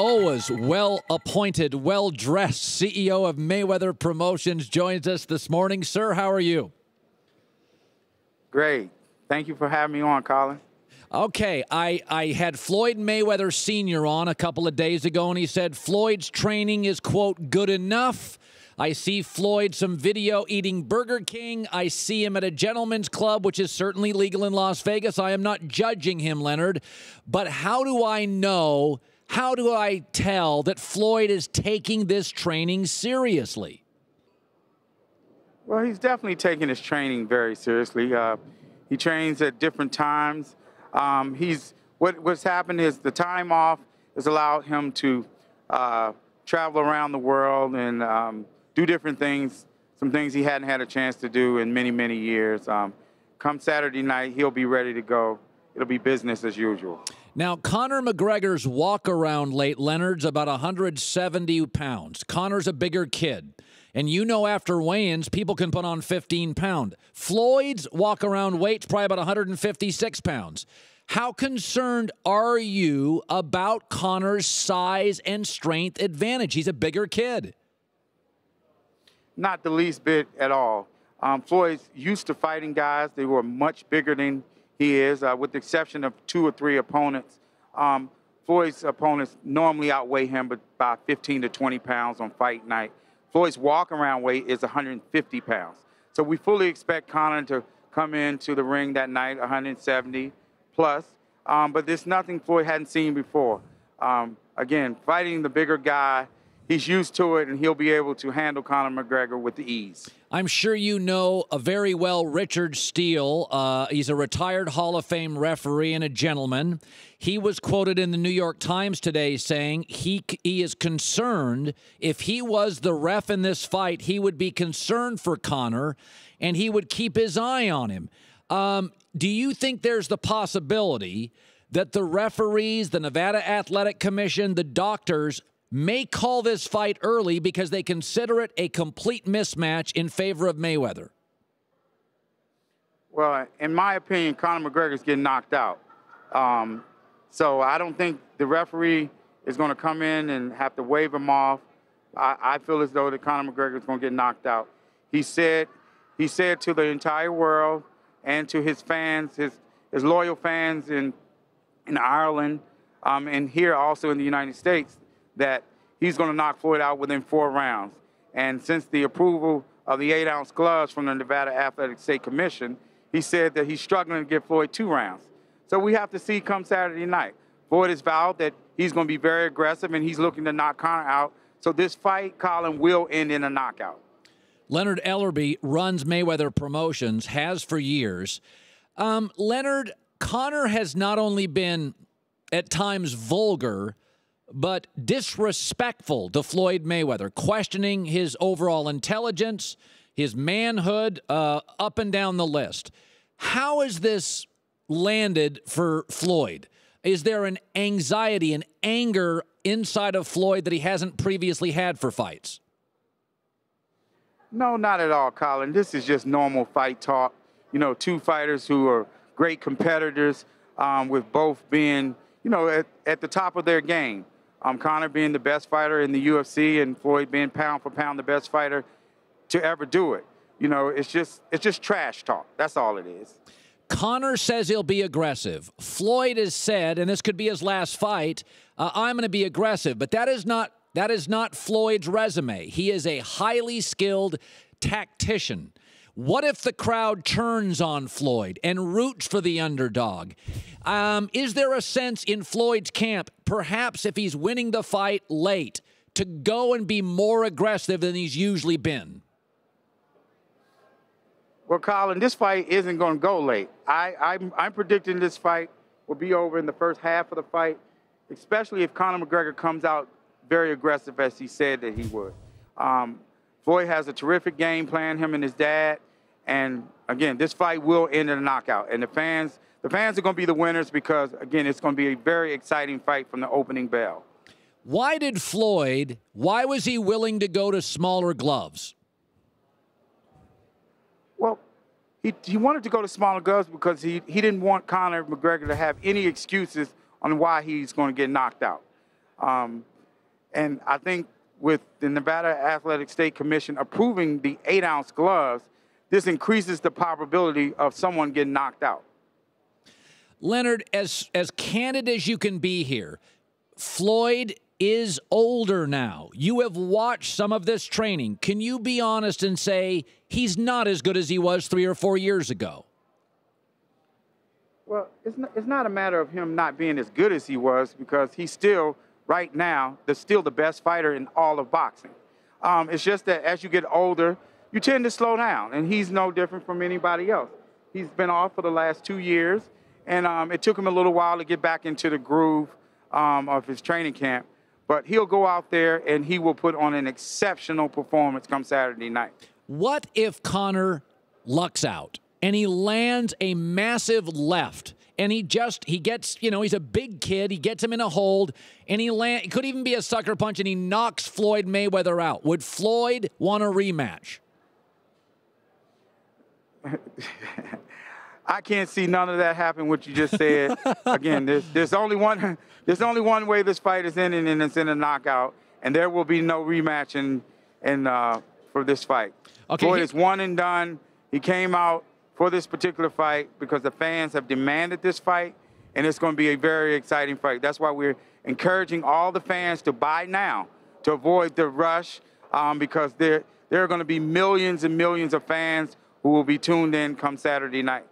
always well-appointed, well-dressed CEO of Mayweather Promotions joins us this morning. Sir, how are you? Great. Thank you for having me on, Colin. Okay, I had Floyd Mayweather Sr. on a couple of days ago, and he said Floyd's training is, quote, good enough. I see Floyd some video eating Burger King. I see him at a gentleman's club, which is certainly legal in Las Vegas. I am not judging him, Leonard. But how do I know, how do I tell that Floyd is taking this training seriously? Well, he's definitely taking his training very seriously. He trains at different times. What's happened is the time off has allowed him to travel around the world and do different things, some things he hadn't had a chance to do in many, many years. Come Saturday night, he'll be ready to go. It'll be business as usual. Now, Conor McGregor's walk-around weight, Leonard's about 170 pounds. Conor's a bigger kid. And you know after weigh-ins, people can put on 15 pounds. Floyd's walk-around weight's probably about 156 pounds. How concerned are you about Conor's size and strength advantage? He's a bigger kid. Not the least bit at all. Floyd's used to fighting guys. They were much bigger than he is, with the exception of 2 or 3 opponents. Floyd's opponents normally outweigh him by 15 to 20 pounds on fight night. Floyd's walk-around weight is 150 pounds. So we fully expect Conor to come into the ring that night, 170 plus. But there's nothing Floyd hadn't seen before. Again, fighting the bigger guy, he's used to it, and he'll be able to handle Conor McGregor with ease. I'm sure you know very well Richard Steele. He's a retired Hall of Fame referee and a gentleman. He was quoted in the New York Times today saying he is concerned if he was the ref in this fight, he would be concerned for Conor, and he would keep his eye on him. Do you think there's the possibility that the referees, the Nevada Athletic Commission, the doctors may call this fight early because they consider it a complete mismatch in favor of Mayweather? Well, in my opinion, Conor McGregor's getting knocked out. So I don't think the referee is going to come in and have to wave him off. I feel as though that Conor McGregor is going to get knocked out. He said to the entire world and to his fans, his loyal fans in Ireland and here also in the United States, that he's going to knock Floyd out within 4 rounds. And since the approval of the 8-ounce gloves from the Nevada Athletic State Commission, he said that he's struggling to give Floyd 2 rounds. So we have to see come Saturday night. Floyd has vowed that he's going to be very aggressive, and he's looking to knock Conor out. So this fight, Colin, will end in a knockout. Leonard Ellerbe runs Mayweather Promotions, has for years. Leonard, Conor has not only been at times vulgar, but disrespectful to Floyd Mayweather, questioning his overall intelligence, his manhood, up and down the list. How has this landed for Floyd? Is there an anxiety, an anger inside of Floyd that he hasn't previously had for fights? No, not at all, Colin. This is just normal fight talk. You know, 2 fighters who are great competitors, with both being, you know, at the top of their game. Conor being the best fighter in the UFC and Floyd being pound for pound the best fighter to ever do it. You know, it's just trash talk. That's all it is. Conor says he'll be aggressive. Floyd has said, and this could be his last fight, I'm going to be aggressive. But that is not Floyd's resume. He is a highly skilled tactician. What if the crowd turns on Floyd and roots for the underdog? Is there a sense in Floyd's camp, perhaps if he's winning the fight late, to go and be more aggressive than he's usually been? Well, Colin, this fight isn't going to go late. I'm predicting this fight will be over in the first half of the fight, especially if Conor McGregor comes out very aggressive as he said that he would. Floyd has a terrific game plan, him and his dad. And, again, this fight will end in a knockout. And the fans are going to be the winners because, again, it's going to be a very exciting fight from the opening bell. Why was he willing to go to smaller gloves? Well, he wanted to go to smaller gloves because he didn't want Conor McGregor to have any excuses on why he's going to get knocked out. And I think with the Nevada Athletic State Commission approving the 8-ounce gloves, this increases the probability of someone getting knocked out. Leonard, as candid as you can be here, Floyd is older now. You have watched some of this training. Can you be honest and say he's not as good as he was 3 or 4 years ago? Well, it's not a matter of him not being as good as he was, because he's still, right now, still the best fighter in all of boxing. It's just that as you get older, you tend to slow down, and he's no different from anybody else. He's been off for the last 2 years, and it took him a little while to get back into the groove of his training camp. But he'll go out there and he will put on an exceptional performance come Saturday night. What if Conor lucks out and he lands a massive left and he gets, he's a big kid, he gets him in a hold, and it could even be a sucker punch, and he knocks Floyd Mayweather out? Would Floyd want a rematch? I can't see none of that happen, what you just said. Again, there's only one way this fight is ending, and it's in a knockout, and there will be no rematch for this fight. Okay, Floyd is one and done. He came out for this particular fight because the fans have demanded this fight, and it's going to be a very exciting fight. That's why we're encouraging all the fans to buy now to avoid the rush, because there are going to be millions and millions of fans who will be tuned in come Saturday night.